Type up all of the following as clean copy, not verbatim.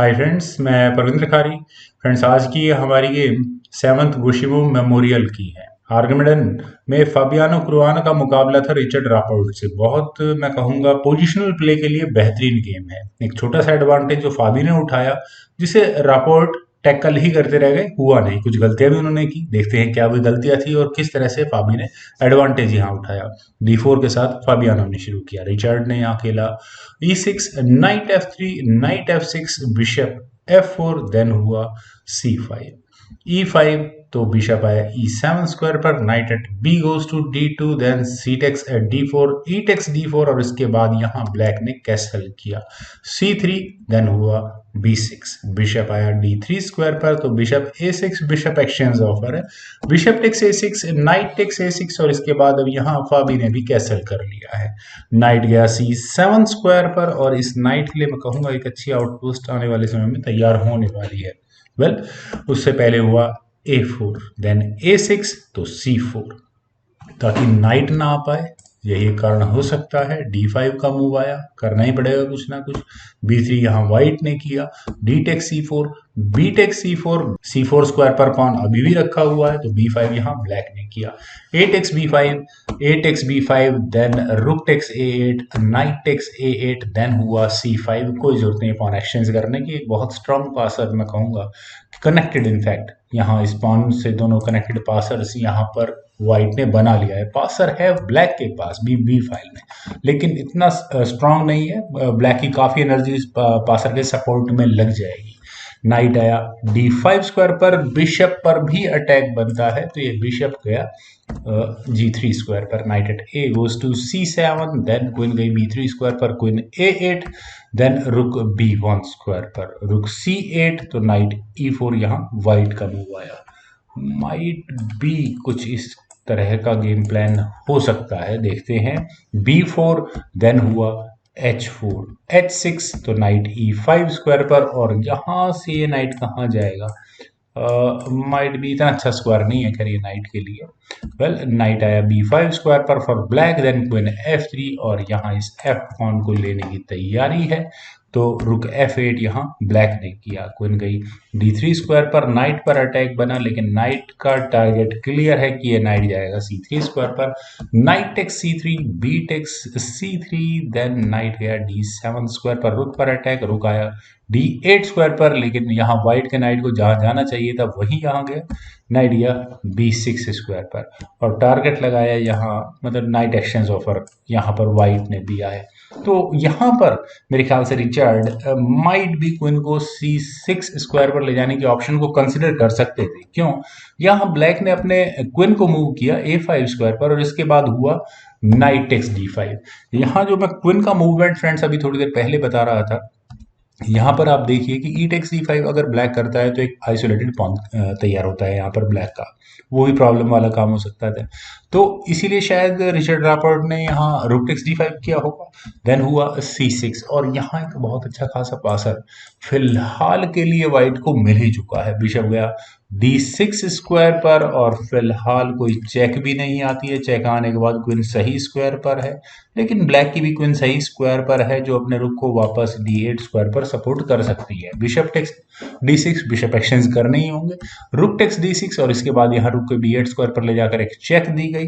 Hi friends, मैं परविंद्र खारी। Friends, आज की हमारी गेम सेवंथ गुशिमो मेमोरियल की है। आर्गमेडन में फाबियानो क्रुआनो का मुकाबला था रिचर्ड रापोर्ट से। बहुत मैं कहूँगा पोजिशनल प्ले के लिए बेहतरीन गेम है। एक छोटा सा एडवांटेज जो फाबी ने उठाया, जिसे रापोर्ट टैकल ही करते रह गए, हुआ नहीं। कुछ गलतियां भी उन्होंने की। देखते हैं क्या वो गलतियां थी और किस तरह से फाबी ने एडवांटेज यहाँ उठाया। D4 के साथ फाबियानो ने शुरू किया। रिचर्ड ने यहाँ खेला E6, night F3, night F6, bishop F4, then हुआ C5, E5। तो बिशप आया E7 स्क्वायर पर, knight at B goes to D2, then C takes at D4, E takes D4 और इसके बाद यहाँ ब्लैक ने कैसल किया C3, देन हुआ B6। बिशप आया D3 स्क्वायर पर, तो bishop A6, bishop exchange offer है। Bishop takes A6, knight takes A6 और इसके बाद अब यहाँ फाबी ने भी कैसल कर लिया है। नाइट गया C7 स्क्वायर पर और इस नाइट के लिए मैं कहूंगा एक अच्छी आउटपोस्ट आने वाले समय में तैयार होने वाली है। उससे पहले हुआ A4, देन A6, तो C4, ताकि नाइट ना आ पाए। यही एक कारण हो सकता है। D5 का मूव आया, करना ही पड़ेगा कुछ ना कुछ। B3 यहाँ व्हाइट ने किया, D take C4, B take C4, C4 square पर पॉन अभी भी रखा हुआ है, तो B5 यहाँ ब्लैक ने किया। A takes B5, A takes B5, then rook takes A8, knight takes A8, then हुआ C5। कोई जरूरत नहीं पॉन एक्सचेंज करने की। बहुत स्ट्रॉन्ग पासर मैं कहूँगा, कनेक्टेड इनफैक्ट। यहाँ इस पॉन से दोनों कनेक्टेड पासर्स यहाँ पर व्हाइट ने बना लिया है। पासर है ब्लैक के पास भी बी फाइल में, लेकिन इतना स्ट्रांग नहीं है। ब्लैक की काफी एनर्जी पासर के सपोर्ट में लग जाएगी। नाइट आया D5 स्क्वायर पर, बिशप पर भी अटैक बनता है, तो ये बिशप गया G3 स्क्वायर पर, knight at A goes to C7, then queen गई B3 स्क्वायर पर, क्वीन A8, देन रुक B1 स्क्वायर पर, रुक C8, तो नाइट E4। यहाँ व्हाइट का मूव आया। माइट बी कुछ इस तरह का गेम प्लान हो सकता है, देखते हैं। B4, देन हुआ H4, H6, तो नाइट E5 स्क्वायर पर और यहां से ये नाइट कहाँ जाएगा। माइट भी इतना अच्छा स्क्वायर नहीं है खैर ये नाइट के लिए। नाइट आया B5 स्क्वायर पर for black, then queen F3 और यहाँ इस F पॉन को लेने की तैयारी है, तो रुक F8 यहाँ ब्लैक ने किया। क्वीन गई D3 स्क्वायर पर, नाइट पर अटैक बना, लेकिन नाइट का टारगेट क्लियर है कि ये नाइट जाएगा C3 स्क्वायर पर। Knight takes C3, B takes C3, then knight गया D7 स्क्वायर पर, रुक पर अटैक, रुक आया D8 स्क्वायर पर, लेकिन यहाँ व्हाइट के नाइट को जहां जाना चाहिए था वही यहाँ गया। नाइट गया B6 स्क्वायर पर और टारगेट लगाया यहाँ, मतलब नाइट एक्सचेंज ऑफर यहाँ पर व्हाइट ने दिया है। तो यहाँ पर मेरे ख्याल से रिचर्ड माइट भी क्वीन को C6 स्क्वायर पर ले जाने की ऑप्शन को कंसिडर कर सकते थे। क्यों? यहाँ ब्लैक ने अपने क्वीन को मूव किया A5 स्क्वायर पर और इसके बाद हुआ नाइट टेक्स D5। यहाँ जो मैं क्वीन का मूवमेंट फ्रेंड्स अभी थोड़ी देर पहले बता रहा था, यहाँ पर आप देखिए कि ई टेक्स D5 अगर ब्लैक करता है तो एक आइसोलेटेड पॉन तैयार होता है यहाँ पर ब्लैक का। वो भी प्रॉब्लम वाला काम हो सकता था, तो इसीलिए शायद रिचर्ड रैपर्ट ने यहाँ रुक टेक्स D5 किया होगा। देन हुआ C6 और यहाँ एक बहुत अच्छा खासा पासर फिलहाल के लिए व्हाइट को मिल ही चुका है। बिशप गया D6 स्क्वायर पर और फिलहाल कोई चेक भी नहीं आती है। चेक आने के बाद क्वीन सही स्क्वायर पर है, लेकिन ब्लैक की भी क्वीन सही स्क्वायर पर है, जो अपने रुक को वापस D8 स्क्वायर पर सपोर्ट कर सकती है। Bishop takes D6, bishop exchange करने ही होंगे। रुक टेक्स D6 और इसके बाद यहाँ रुक को B8 स्क्वायर पर ले जाकर एक चेक दी गई।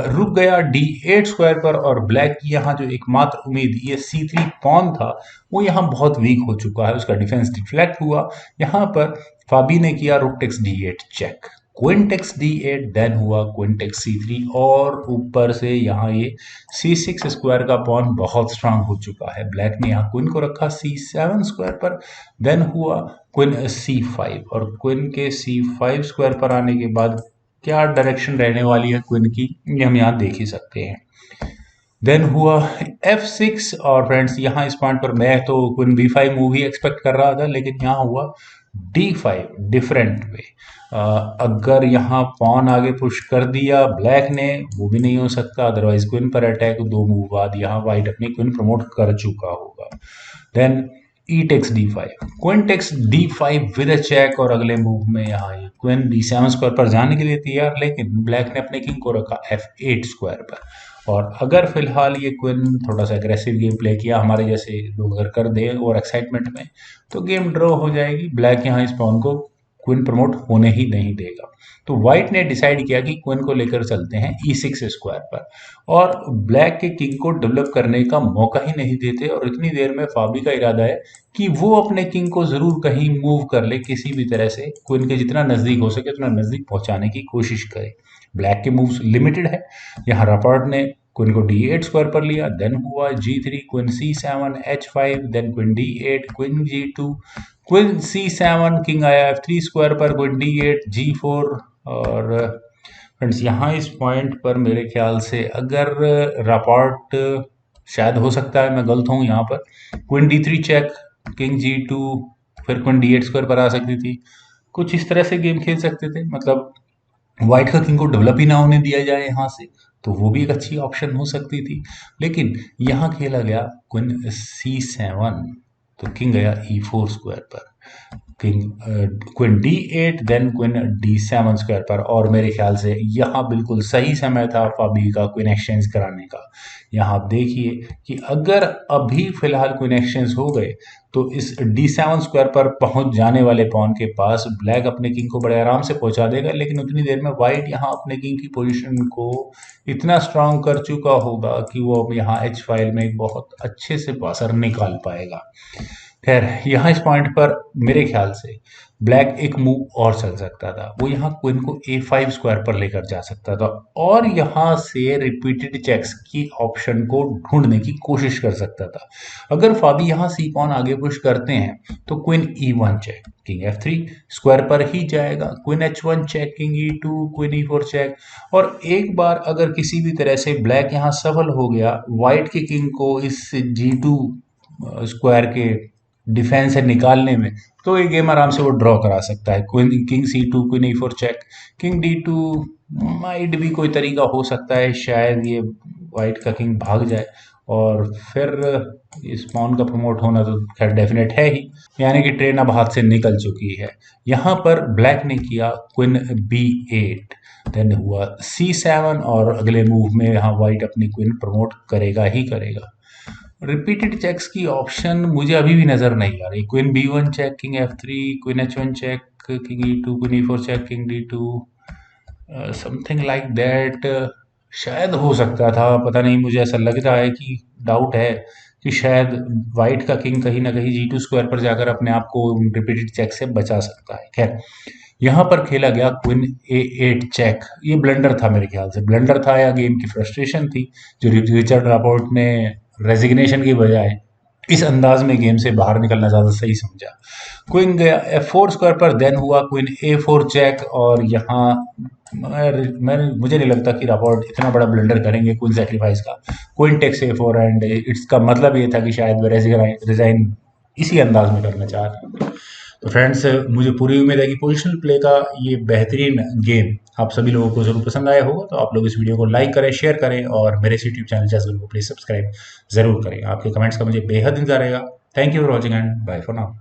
रुक गया D8 स्क्वायर पर और ब्लैक की यहाँ जो एकमात्र उम्मीद ये C3 पॉन था, वो यहाँ बहुत वीक हो चुका है। उसका डिफेंस डिफ्लेक्ट हुआ। यहाँ पर फाबी ने किया rook takes D8 check, queen takes D8, then हुआ क्वीन टेक्स C3 और ऊपर से यहाँ ये C6 स्क्वायर का पॉन बहुत स्ट्रांग हो चुका है। ब्लैक ने यहाँ क्वीन को रखा C7 स्क्वायर पर, देन हुआ क्वीन C5 और क्वीन के C5 स्क्वायर पर आने के बाद क्या डायरेक्शन रहने वाली है क्वीन की, ये हम यहाँ देख ही सकते हैं। देन हुआ F6 और फ्रेंड्स यहाँ इस पॉइंट पर मैं तो क्वीन B5 मूव ही एक्सपेक्ट कर रहा था, लेकिन यहाँ हुआ D5 डिफरेंट वे। अगर यहाँ पॉन आगे पुश कर दिया ब्लैक ने, वो भी नहीं हो सकता, अदरवाइज क्वीन पर अटैक, दो मूव बाद यहाँ व्हाइट अपनी क्वीन प्रमोट कर चुका होगा। Then E takes D5, queen takes D5 with a check और अगले मूव में यहाँ ये क्वीन D7 स्क्वायर पर जाने के लिए तैयार, लेकिन ब्लैक ने अपने किंग को रखा F8 स्क्वायर पर और अगर फिलहाल ये क्वीन थोड़ा सा एग्रेसिव गेम प्ले किया हमारे जैसे लोग अगर कर दे और एक्साइटमेंट में, तो गेम ड्रॉ हो जाएगी। ब्लैक यहाँ इस पॉन को क्वीन प्रमोट होने ही नहीं देगा। तो व्हाइट ने डिसाइड किया कि क्वीन को लेकर चलते हैं E6 स्क्वायर पर, और ब्लैक के किंग को डेवलप करने का मौका ही नहीं देते। और इतनी देर में फाबी का इरादा है कि वो अपने किंग को जरूर कहीं मूव कर ले, किसी भी तरह से क्वीन के जितना नजदीक हो सके उतना नजदीक पहुंचाने की कोशिश करे। ब्लैक के मूव्स लिमिटेड है। यहाँ रपर्ट ने क्वीन को D8 स्क्वायर पर लिया, देन हुआ G3, क्वीन C7, H5, देन queen D8, queen G2, queen C7, king आया F3 स्क्वायर पर, क्वीन D8, G4। और फ्रेंड्स यहाँ इस पॉइंट पर मेरे ख्याल से अगर रपार्ट, शायद हो सकता है मैं गलत हूँ यहाँ पर, queen D3 check, king G2, फिर क्वीन D8 स्क्वायर पर आ सकती थी। कुछ इस तरह से गेम खेल सकते थे, मतलब व्हाइट का किंग को डेवलप ही ना होने दिया जाए यहाँ से, तो वो भी एक अच्छी ऑप्शन हो सकती थी। लेकिन यहाँ खेला गया क्वीन C7, तो किंग गया E4 स्क्वायर पर, king queen D8, then queen D7 square पर। और मेरे ख्याल से यहाँ बिल्कुल सही समय था फाबी का क्वीन एक्सचेंज कराने का। यहाँ आप देखिए कि अगर अभी फिलहाल क्वीन एक्सचेंज हो गए तो इस D7 स्क्वायर पर पहुंच जाने वाले पॉन के पास ब्लैक अपने किंग को बड़े आराम से पहुंचा देगा। लेकिन उतनी देर में व्हाइट यहाँ अपने किंग की पोजीशन को इतना स्ट्रांग कर चुका होगा कि वो अब यहाँ H फाइल में एक बहुत अच्छे से पासर निकाल पाएगा। खैर यहाँ इस पॉइंट पर मेरे ख्याल से ब्लैक एक मूव और चल सकता था, वो यहाँ क्वीन को A5 स्क्वायर पर लेकर जा सकता था और यहाँ से रिपीटेड चेक्स की ऑप्शन को ढूंढने की कोशिश कर सकता था। अगर फाबी यहाँ सी पॉन आगे पुश करते हैं तो queen E1 check, king F3 square पर ही जाएगा, queen H1 check, king E2, queen E4 check. और एक बार अगर किसी भी तरह से ब्लैक यहाँ सफल हो गया व्हाइट के किंग को इस G2 स्क्वायर के डिफेंस से निकालने में, तो ये गेम आराम से वो ड्रॉ करा सकता है। Queen king C2, queen E4 check, king D2, might भी कोई तरीका हो सकता है, शायद ये वाइट का किंग भाग जाए और फिर इस पॉन का प्रमोट होना तो खैर डेफिनेट है ही, यानी कि ट्रेन अब हाथ से निकल चुकी है। यहाँ पर ब्लैक ने किया क्वीन B8, देन हुआ C7 और अगले मूव में यहाँ वाइट अपनी क्वीन प्रमोट करेगा ही करेगा। रिपीटेड चेक्स की ऑप्शन मुझे अभी भी नजर नहीं आ रही। Queen B1 check, king F3, queen H1 check, king E2, queen E4 check, king D2, something like that शायद हो सकता था, पता नहीं, मुझे ऐसा लग रहा है कि डाउट है कि शायद वाइट का किंग कहीं ना कहीं G2 स्क्वायर पर जाकर अपने आप को रिपीटेड चेक से बचा सकता है। खैर यहाँ पर खेला गया क्वीन A8 चेक। ये ब्लंडर था, मेरे ख्याल से ब्लंडर था या गेम की फ्रस्ट्रेशन थी जो रिचर्ड रॉबर्ट ने रेजिग्नेशन की बजाय इस अंदाज में गेम से बाहर निकलना ज्यादा सही समझा। क्वीन गया F4 स्क्वायर पर, देन हुआ क्वीन A4 चेक। और यहाँ मुझे नहीं लगता कि रॉबर्ट इतना बड़ा ब्लंडर करेंगे क्वीन सेक्रीफाइस का। क्वीन टेक्स A4 एंड इसका मतलब ये था कि शायद वे रिजाइन इसी अंदाज में करना चाह रहे हैं। तो फ्रेंड्स मुझे पूरी उम्मीद है कि पोजिशनल प्ले का ये बेहतरीन गेम आप सभी लोगों को जरूर पसंद आया होगा। तो आप लोग इस वीडियो को लाइक करें, शेयर करें और मेरे यूट्यूब चैनल चैसगुल को प्लीज सब्सक्राइब जरूर करें। आपके कमेंट्स का मुझे बेहद इंतजार रहेगा। Thank you for watching and bye for now.